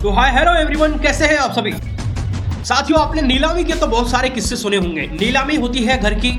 तो hi hello everyone, कैसे हैं आप सभी साथियों। आपने नीलामी के तो बहुत सारे किस्से सुने होंगे। नीलामी होती है घर की,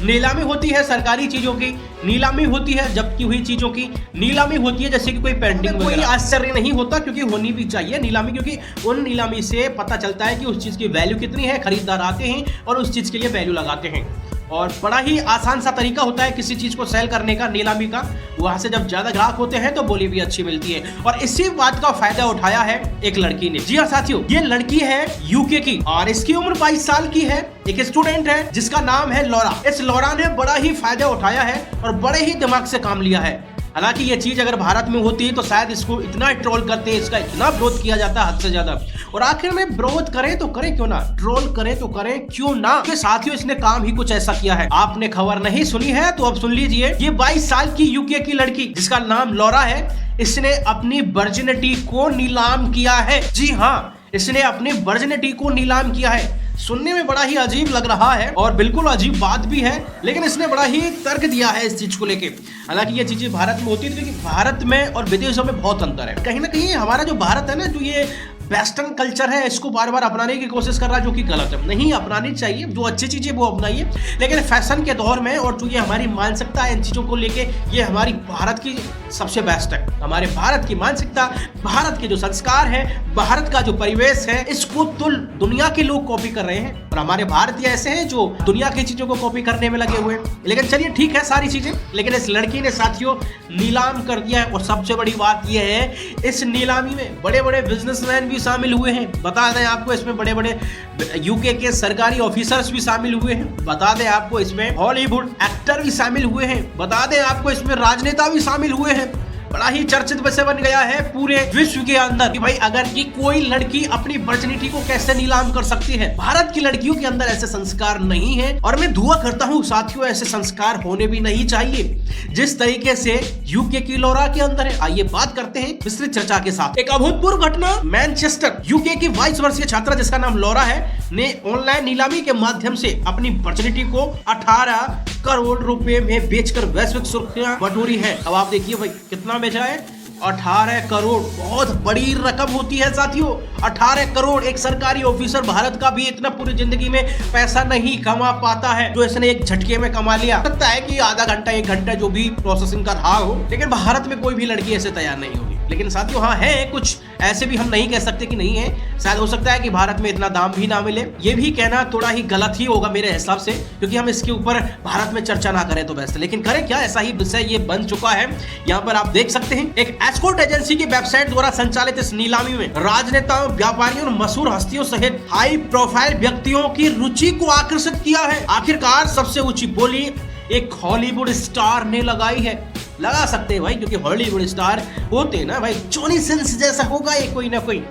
नीलामी होती है सरकारी चीजों की, नीलामी होती है जब्ती हुई चीजों की, नीलामी होती है जैसे कि कोई पेंटिंग। कोई आश्चर्य नहीं होता क्योंकि होनी भी चाहिए नीलामी, क्योंकि उन नीलामी से पता चलता है कि उस चीज की वैल्यू कितनी है। खरीदार आते हैं और उस चीज के लिए वैल्यू लगाते हैं और बड़ा ही आसान सा तरीका होता है किसी चीज को सेल करने का, नीलामी का। वहां से जब ज्यादा ग्राहक होते हैं तो बोली भी अच्छी मिलती है और इसी बात का फायदा उठाया है एक लड़की ने। जी हाँ साथियों, ये लड़की है यूके की और इसकी उम्र 22 साल की है। एक स्टूडेंट है जिसका नाम है लॉरा। इस लॉरा ने बड़ा ही फायदा उठाया है और बड़े ही दिमाग से काम लिया है। हालांकि ये चीज अगर भारत में होती तो शायद इसको इतना ट्रोल करते, इसका इतना विरोध किया जाता हद से ज्यादा। और आखिर में विरोध करें तो करें क्यों ना, ट्रोल करें तो करें क्यों ना। के साथियों, इसने काम ही कुछ ऐसा किया है। आपने खबर नहीं सुनी है तो अब सुन लीजिए। ये 22 साल की यूके की लड़की जिसका नाम लॉरा है, इसने अपनी वर्जिनिटी को नीलाम किया है। जी हाँ, इसने अपनी वर्जिनिटी को नीलाम किया है। सुनने में बड़ा ही अजीब लग रहा है और बिल्कुल अजीब बात भी है, लेकिन इसने बड़ा ही तर्क दिया है इस चीज को लेके। हालांकि ये चीजें भारत में होती है, लेकिन भारत में और विदेशों में बहुत अंतर है। कहीं ना कहीं हमारा जो भारत है ना, जो ये वेस्टर्न कल्चर है, इसको बार बार अपनाने की कोशिश कर रहा है, जो कि गलत है। नहीं अपनानी चाहिए, जो अच्छी चीजें वो अपनाइए, लेकिन फैशन के दौर में और जो ये हमारी मानसिकता है इन चीजों को लेके, ये हमारी भारत की सबसे बेस्ट है। हमारे भारत की मानसिकता, भारत के जो संस्कार है, भारत का जो परिवेश है, इसको तो दुनिया के लोग कॉपी कर रहे हैं और हमारे भारतीय ऐसे हैं जो दुनिया की चीजों को कॉपी करने में लगे हुए हैं। लेकिन चलिए ठीक है सारी चीजें, लेकिन इस लड़की ने साथियों नीलाम कर दिया है। और सबसे बड़ी बात यह है, इस नीलामी में बड़े बड़े बिजनेसमैन भी शामिल हुए हैं। बता दें आपको, इसमें बड़े बड़े यूके के सरकारी ऑफिसर्स भी शामिल हुए हैं। बता दें आपको, इसमें हॉलीवुड एक्टर भी शामिल हुए हैं। बता दें आपको, इसमें राजनेता भी शामिल हुए हैं। बड़ा ही चर्चित विषय बन गया है पूरे विश्व के अंदर कि भाई अगर की कोई लड़की अपनी वर्जिनिटी को कैसे नीलाम कर सकती है। भारत की लड़कियों के अंदर ऐसे संस्कार नहीं है और मैं दुआ करता हूं साथियों, ऐसे संस्कार होने भी नहीं चाहिए जिस तरीके से यूके की लॉरा के अंदर है। आइए बात करते हैं विस्तृत चर्चा के साथ। एक अभूतपूर्व घटना, मैनचेस्टर यूके की 22 वर्षीय छात्रा जिसका नाम लॉरा है ने ऑनलाइन नीलामी के माध्यम से अपनी वर्जिनिटी को 18 करोड़ रुपए में बेचकर वैश्विक सुर्खियां बटोरी है। अब आप देखिए भाई कितना बेचा है, 18 करोड़। बहुत बड़ी रकम होती है साथियों, 18 करोड़। एक सरकारी ऑफिसर भारत का भी इतना पूरी जिंदगी में पैसा नहीं कमा पाता है जो इसने एक झटके में कमा लिया। लगता है कि आधा घंटा 1 घंटा जो भी प्रोसेसिंग का रहा हो, लेकिन भारत में कोई भी लड़की ऐसे तैयार नहीं होगी। लेकिन साथियों हाँ है कुछ ऐसे भी, हम नहीं कह सकते कि नहीं है। शायद हो सकता है कि भारत में इतना दाम भी ना मिले, ये भी कहना थोड़ा ही गलत ही होगा मेरे हिसाब से, क्योंकि हम इसके ऊपर भारत में चर्चा ना करें तो बेस्ट। लेकिन करें क्या, ऐसा ही विषय ये बन चुका है। यहाँ पर आप देख सकते हैं, एक एस्कॉर्ट एजेंसी की वेबसाइट द्वारा संचालित इस नीलामी में राजनेताओं, व्यापारियों और मशहूर हस्तियों सहित हाई प्रोफाइल व्यक्तियों की रुचि को आकर्षित किया है। आखिरकार सबसे ऊंची बोली एक हॉलीवुड स्टार ने लगाई है। लगा सकते हैं भाई, क्योंकि हॉलीवुड स्टार होते हैं ना भाई, जॉनी सिंस जैसा होगा ये कोई ना कोई।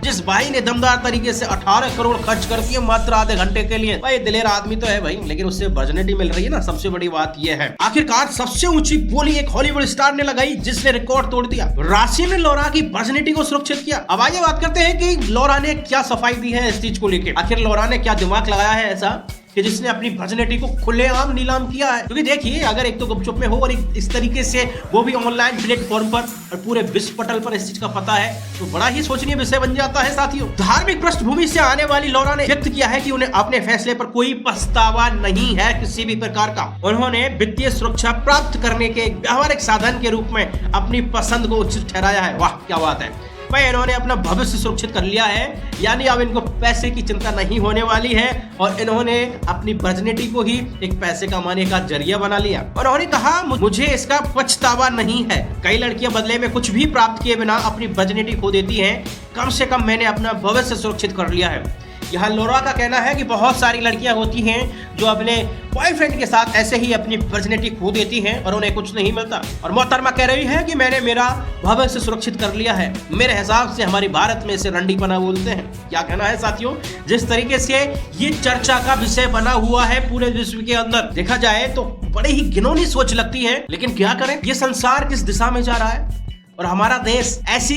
जिस भाई ने दमदार तरीके से 18 करोड़ खर्च कर दिए मात्र आधे घंटे के लिए, भाई दिलेर आदमी तो है भाई, लेकिन उससे वर्जिनिटी मिल रही है ना, सबसे बड़ी बात यह है। आखिरकार सबसे ऊंची बोली एक हॉलीवुड स्टार ने लगाई जिसने रिकॉर्ड तोड़ दिया। राशि ने लॉरा की वर्जिनिटी को सुरक्षित किया। अब आइए बात करते हैं कि लॉरा ने क्या सफाई दी है इस चीज को लेकर। आखिर लॉरा ने क्या दिमाग लगाया है ऐसा कि जिसने अपनी वर्जिनिटी को खुलेआम नीलाम किया है। क्योंकि देखिए, अगर एक तो गुपचुप में हो और इस तरीके से वो भी ऑनलाइन प्लेटफॉर्म पर और पूरे विश्व पटल पर इस चीज का पता है, तो बड़ा ही सोचनीय विषय बन जाता है साथियों। धार्मिक पृष्ठभूमि से आने वाली लॉरा ने व्यक्त किया है कि उन्हें अपने फैसले पर कोई पछतावा नहीं है किसी भी प्रकार का। उन्होंने वित्तीय सुरक्षा प्राप्त करने के व्यावहारिक साधन के रूप में अपनी पसंद को उचित ठहराया है। वाह क्या बात है भाई, इन्होंने अपना भविष्य सुरक्षित कर लिया है, यानी अब इनको पैसे की चिंता नहीं होने वाली है और इन्होंने अपनी वर्जिनिटी को ही एक पैसे कमाने का जरिया बना लिया। और उन्होंने कहा मुझे इसका पछतावा नहीं है। कई लड़कियां बदले में कुछ भी प्राप्त किए बिना अपनी वर्जिनिटी खो देती हैं, कम से कम मैंने अपना भविष्य सुरक्षित कर लिया है। यहाँ लॉरा का कहना है कि बहुत सारी लड़कियां होती हैं जो अपने बॉयफ्रेंड के साथ ऐसे ही अपनी वर्जिनिटी खो देती हैं और उन्हें कुछ नहीं मिलता। और मोहतरमा कह रही है कि मैंने मेरा भविष्य सुरक्षित कर लिया है। मेरे हिसाब से हमारे भारत में इसे रंडीपना बोलते हैं। क्या कहना है साथियों, जिस तरीके से ये चर्चा का विषय बना हुआ है पूरे विश्व के अंदर, देखा जाए तो बड़े ही घिनौनी सोच लगती है। लेकिन क्या करें, ये संसार किस दिशा में जा रहा है। और हमारा देश ऐसी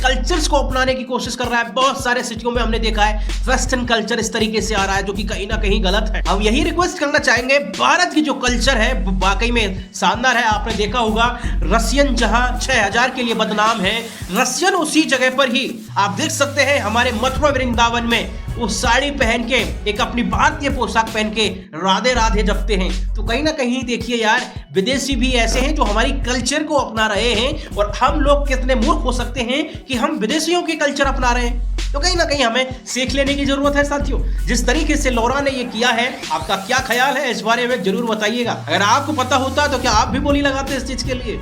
कल्चर्स को अपनाने की कोशिश कर रहा है। बहुत सारे सिटियों में हमने देखा है वेस्टर्न कल्चर इस तरीके से आ रहा है जो कि कहीं ना कहीं गलत है। हम यही रिक्वेस्ट करना चाहेंगे, भारत की जो कल्चर है वाकई में शानदार है। आपने देखा होगा रसियन जहां 6000 के लिए बदनाम है, रसियन उसी जगह पर ही आप देख सकते हैं हमारे मथुरा वृंदावन में वो साड़ी पहन के एक अपनी भारतीय पोशाक पहन के राधे राधे जपते हैं। तो कहीं ना कहीं देखिए यार, विदेशी भी ऐसे हैं जो हमारी कल्चर को अपना रहे हैं और हम लोग कितने मूर्ख हो सकते हैं कि हम विदेशियों के कल्चर अपना रहे हैं। तो कहीं ना कहीं हमें सीख लेने की जरूरत है साथियों। जिस तरीके से लौरा ने ये किया है, आपका क्या ख्याल है इस बारे में जरूर बताइएगा। अगर आपको पता होता तो क्या आप भी बोली लगाते इस चीज के लिए?